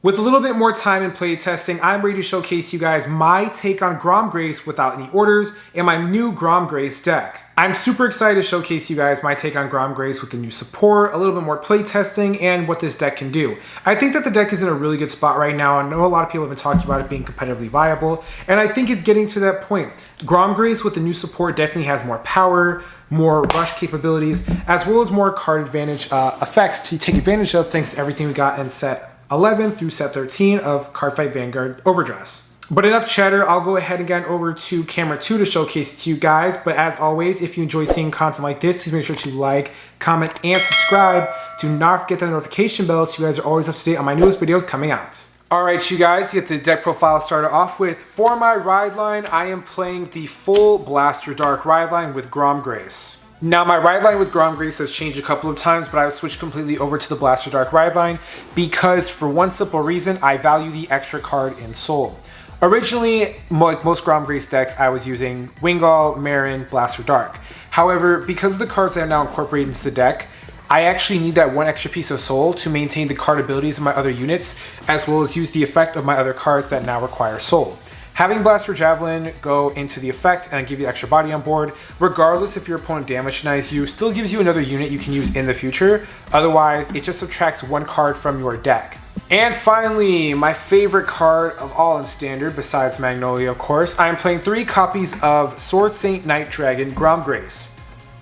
With a little bit more time in play testing, I'm ready to showcase you guys my take on Gramgrace without any orders and my new Gramgrace deck. I'm super excited to showcase you guys my take on Gramgrace with the new support, a little bit more play testing, and what this deck can do. I think that the deck is in a really good spot right now. I know a lot of people have been talking about it being competitively viable, and I think it's getting to that point. Gramgrace with the new support definitely has more power, more rush capabilities, as well as more card advantage effects to take advantage of thanks to everything we got in set 11 through set 13 of Cardfight Vanguard Overdress. But enough chatter, I'll go ahead and get over to camera 2 to showcase it to you guys. But as always, if you enjoy seeing content like this, please make sure to like, comment, and subscribe. Do not forget the notification bell so you guys are always up to date on my newest videos coming out. Alright you guys, to get the deck profile started off with, for my ride line, I am playing the full Blaster Dark ride line with Gramgrace. Now my ride line with Gramgrace has changed a couple of times, but I've switched completely over to the Blaster Dark ride line because for one simple reason, I value the extra card in Soul. Originally, like most Gramgrace decks, I was using Wingull, Marin, Blaster Dark. However, because of the cards I have now incorporated into the deck, I actually need that one extra piece of Soul to maintain the card abilities of my other units, as well as use the effect of my other cards that now require Soul. Having Blaster Javelin go into the effect and give you extra body on board, regardless if your opponent damage denies you, still gives you another unit you can use in the future. Otherwise, it just subtracts one card from your deck. And finally, my favorite card of all in Standard, besides Magnolia of course, I am playing 3 copies of Sword Saint Knight Dragon Gramgrace.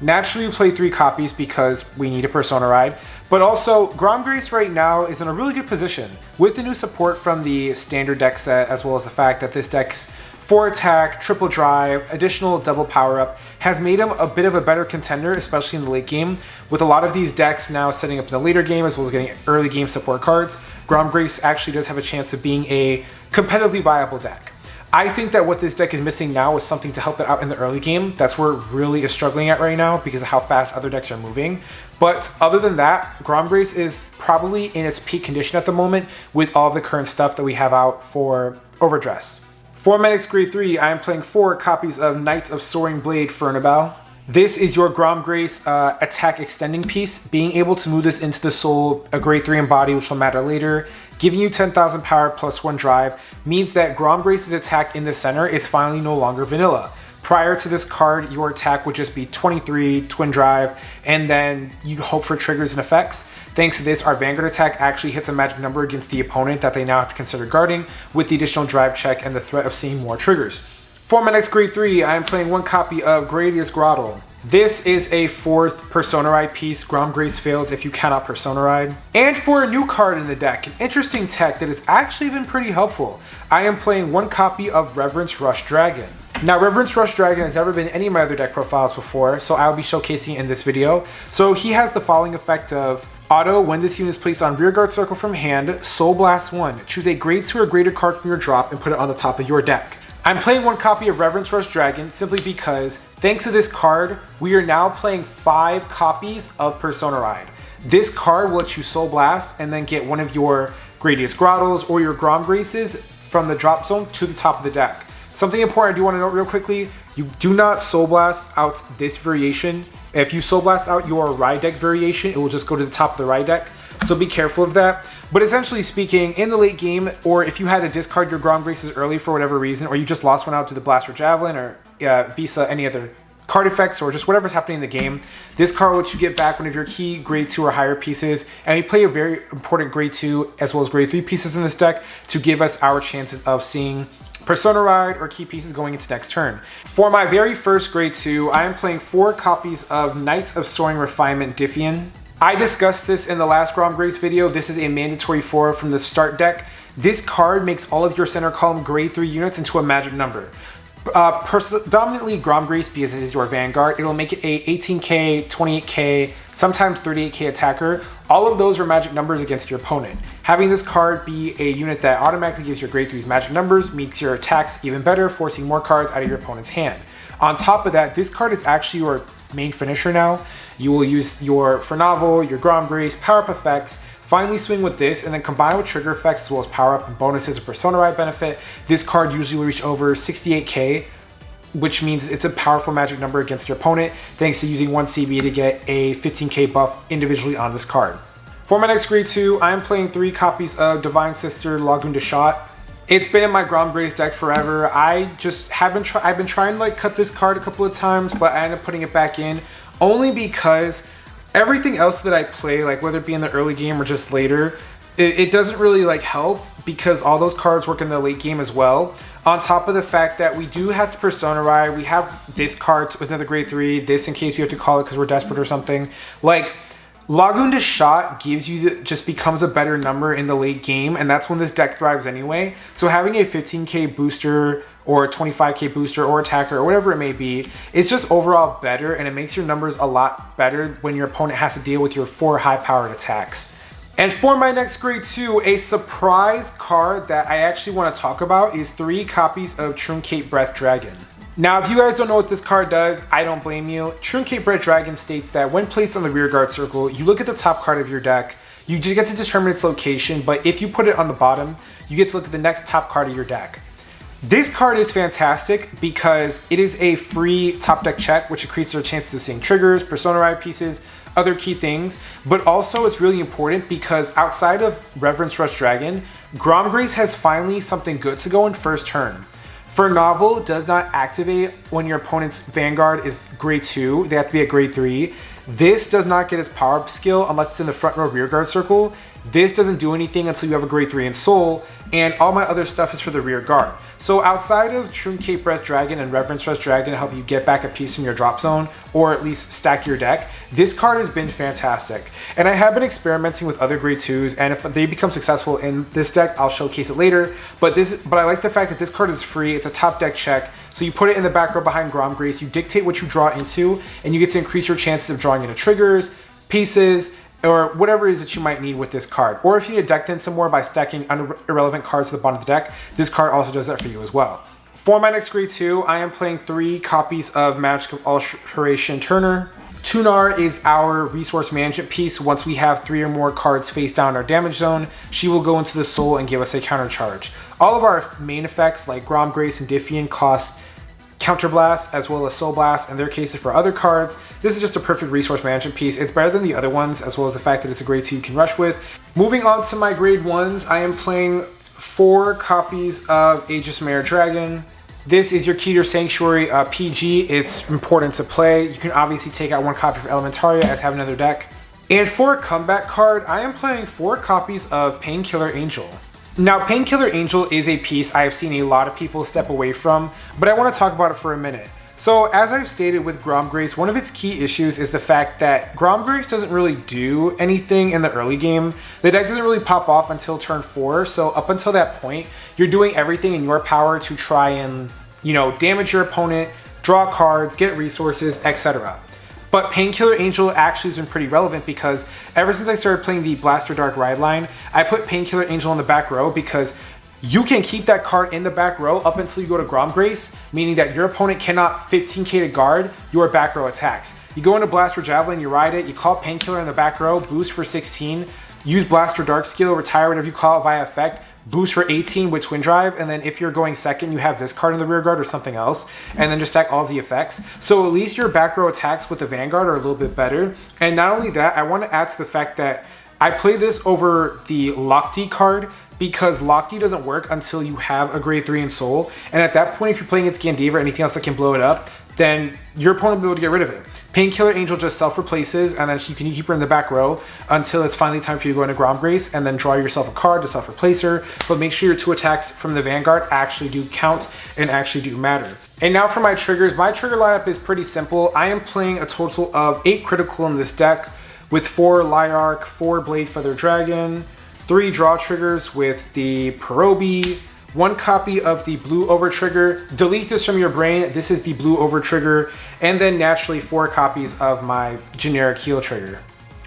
Naturally, we play 3 copies because we need a Persona ride, but also Gramgrace right now is in a really good position. With the new support from the standard deck set, as well as the fact that this deck's 4 attack, triple drive, additional double power up, has made him a bit of a better contender, especially in the late game. With a lot of these decks now setting up in the later game, as well as getting early game support cards, Gramgrace actually does have a chance of being a competitively viable deck. I think that what this deck is missing now is something to help it out in the early game. That's where it really is struggling at right now because of how fast other decks are moving. But other than that, Gramgrace is probably in its peak condition at the moment with all the current stuff that we have out for Overdress. For Medics Grade 3, I am playing 4 copies of Knights of Soaring Blade Furnibel. This is your Gramgrace attack extending piece. Being able to move this into the Soul, a Grade 3 in body, which will matter later, giving you 10,000 power plus 1 drive, means that Gramgrace's attack in the center is finally no longer vanilla. Prior to this card, your attack would just be 23, twin drive, and then you'd hope for triggers and effects. Thanks to this, our Vanguard attack actually hits a magic number against the opponent that they now have to consider guarding, with the additional drive check and the threat of seeing more triggers. For my next Grade 3, I am playing 1 copy of Gradius Grottle. This is a 4th Persona Ride piece. Gramgrace fails if you cannot Persona Ride. And for a new card in the deck, an interesting tech that has actually been pretty helpful, I am playing 1 copy of Reverence Rush Dragon. Now, Reverence Rush Dragon has never been in any of my other deck profiles before, so I'll be showcasing it in this video. So he has the following effect of auto, when this unit is placed on rearguard circle from hand, Soul Blast 1. Choose a Grade 2 or greater card from your drop and put it on the top of your deck. I'm playing 1 copy of Reverence Rush Dragon simply because, thanks to this card, we are now playing 5 copies of Persona Ride. This card will let you Soul Blast and then get one of your Gradius Grottles or your Gramgraces from the drop zone to the top of the deck. Something important I do want to note real quickly, you do not Soul Blast out this variation. If you Soul Blast out your ride deck variation, it will just go to the top of the ride deck. So be careful of that. But essentially speaking, in the late game, or if you had to discard your Gramgraces early for whatever reason, or you just lost one out to the Blaster Javelin or Visa, any other card effects, or just whatever's happening in the game, this card will let you get back one of your key Grade 2 or higher pieces, and we play a very important Grade 2 as well as Grade 3 pieces in this deck to give us our chances of seeing Persona Ride or key pieces going into next turn. For my very first Grade 2, I am playing 4 copies of Knights of Soaring Refinement Diffian. I discussed this in the last Gramgrace video. This is a mandatory 4 from the start deck. This card makes all of your center column Grade 3 units into a magic number. Predominantly Gramgrace, because it is your Vanguard, it'll make it a 18k, 28k, sometimes 38k attacker. All of those are magic numbers against your opponent. Having this card be a unit that automatically gives your Grade 3s magic numbers makes your attacks even better, forcing more cards out of your opponent's hand. On top of that, this card is actually your main finisher now. You will use your Furnavel, your Gramgrace, power-up effects, finally swing with this, and then combine with trigger effects as well as power-up and bonuses of Persona Ride benefit. This card usually will reach over 68k, which means it's a powerful magic number against your opponent, thanks to using 1 CB to get a 15k buff individually on this card. For my next grade 2, I am playing 3 copies of Divine Sister Lagoon de Shot. It's been in my Gramgrace deck forever. I just I've been trying to like cut this card a couple of times, but I ended up putting it back in only because everything else that I play, like whether it be in the early game or just later, it doesn't really like help because all those cards work in the late game as well. On top of the fact that we do have to Persona, we have this card with another grade 3, this in case we have to call it because we're desperate or something. Like, Lagoon de Shot gives you just becomes a better number in the late game, and that's when this deck thrives anyway. So having a 15k booster or a 25k booster or attacker or whatever it may be, it's just overall better, and it makes your numbers a lot better when your opponent has to deal with your 4 high-powered attacks. And for my next grade 2, a surprise card that I actually want to talk about is 3 copies of Truncate Breath Dragon. Now, if you guys don't know what this card does, I don't blame you. Truncate Breath Dragon states that when placed on the rearguard circle, you look at the top card of your deck, you just get to determine its location, but if you put it on the bottom, you get to look at the next top card of your deck. This card is fantastic because it is a free top deck check, which increases our chances of seeing triggers, Persona pieces, other key things, but also it's really important because outside of Reverence Rush Dragon, Gramgrace has finally something good to go in first turn. For Novel, does not activate when your opponent's Vanguard is grade 2, they have to be at grade 3. This does not get its power-up skill unless it's in the front row rearguard circle. This doesn't do anything until you have a grade 3 in Soul, and all my other stuff is for the rear guard. So outside of Truncate Breath Dragon and Reverence Rush Dragon to help you get back a piece from your drop zone, or at least stack your deck, this card has been fantastic. And I have been experimenting with other grade 2s, and if they become successful in this deck, I'll showcase it later. But I like the fact that this card is free, it's a top deck check, so you put it in the back row behind Gramgrace, you dictate what you draw into, and you get to increase your chances of drawing into triggers, pieces, or whatever it is that you might need with this card. Or if you need to deck in some more by stacking irrelevant cards to the bottom of the deck, this card also does that for you as well. For my next grade 2, I am playing 3 copies of Magic of Alteration Turner. Tunar is our resource management piece. Once we have 3 or more cards face down in our damage zone, she will go into the soul and give us a counter charge. All of our main effects like Gramgrace and Diffian cost Counterblast as well as Soul Blast, in their cases for other cards. This is just a perfect resource management piece. It's better than the other ones, as well as the fact that it's a grade 2 you can rush with. Moving on to my grade 1s, I am playing 4 copies of Aegis Mare Dragon. This is your Keter Sanctuary PG. It's important to play. You can obviously take out 1 copy for Elementaria as have another deck. And for a comeback card, I am playing 4 copies of Painkiller Angel. Now, Painkiller Angel is a piece I have seen a lot of people step away from, but I want to talk about it for a minute. So, as I've stated with Gramgrace, one of its key issues is the fact that Gramgrace doesn't really do anything in the early game. The deck doesn't really pop off until turn 4, so up until that point, you're doing everything in your power to try and, damage your opponent, draw cards, get resources, etc. But Painkiller Angel actually has been pretty relevant because ever since I started playing the Blaster Dark Ride line, I put Painkiller Angel in the back row because you can keep that card in the back row up until you go to Gramgrace, meaning that your opponent cannot 15k to guard your back row attacks. You go into Blaster Javelin, you ride it, you call Painkiller in the back row, boost for 16, use Blaster Dark skill, retire whatever you call it via effect, boost for 18 with Twin Drive, and then if you're going second, you have this card in the rear guard or something else, and then just stack all the effects. So at least your back row attacks with the Vanguard are a little bit better. And not only that, I want to add to the fact that I play this over the Locked card because Locked doesn't work until you have a grade 3 in Soul, and at that point, if you're playing against Gandiva or anything else that can blow it up, then your opponent will be able to get rid of it. Painkiller Angel just self-replaces, and then you can keep her in the back row until it's finally time for you to go into Gramgrace, and then draw yourself a card to self-replace her, but make sure your 2 attacks from the Vanguard actually do count and actually do matter. And now for my triggers. My trigger lineup is pretty simple. I am playing a total of 8 critical in this deck, with 4 Lyark, 4 Blade Feather Dragon, 3 draw triggers with the Perobi, 1 copy of the blue over trigger. Delete this from your brain. This is the blue over trigger. And then naturally 4 copies of my generic heal trigger.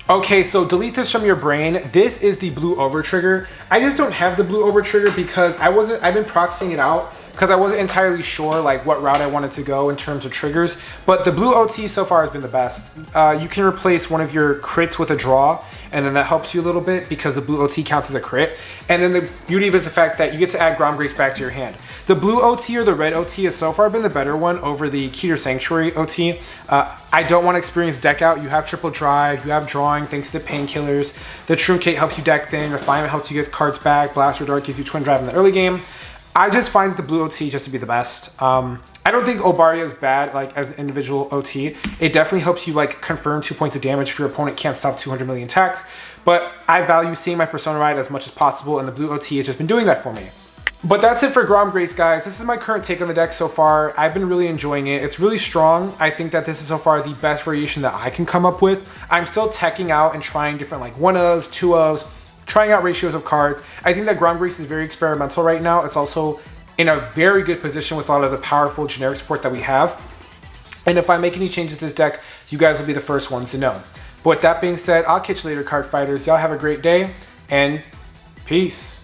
Okay, so delete this from your brain. This is the blue over trigger. I just don't have the blue over trigger because I've been proxying it out because I wasn't entirely sure like what route I wanted to go in terms of triggers. But the blue OT so far has been the best. You can replace one of your crits with a draw, and then that helps you a little bit because the blue OT counts as a crit. And then the beauty of it is the fact that you get to add Gramgrace back to your hand. The blue OT or the red OT has so far been the better one over the Keter Sanctuary OT. I don't want to experience deck out. You have triple drive, you have drawing thanks to the painkillers. The Truncate helps you deck thin, Refinement helps you get cards back, Blaster Dart gives you twin drive in the early game. I just find the blue OT just to be the best. I don't think Obaria is bad, like, as an individual OT. It definitely helps you, like, confirm 2 points of damage if your opponent can't stop 200 million attacks. But I value seeing my Persona ride as much as possible, and the blue OT has just been doing that for me. But that's it for Gramgrace, guys. This is my current take on the deck so far. I've been really enjoying it. It's really strong. I think that this is so far the best variation that I can come up with. I'm still teching out and trying different, like, 1-ofs, 2-ofs, trying out ratios of cards. I think that Gramgrace is very experimental right now. It's also in a very good position with a lot of the powerful generic support that we have. And if I make any changes to this deck, you guys will be the first ones to know. But with that being said, I'll catch you later, card fighters. Y'all have a great day, and peace.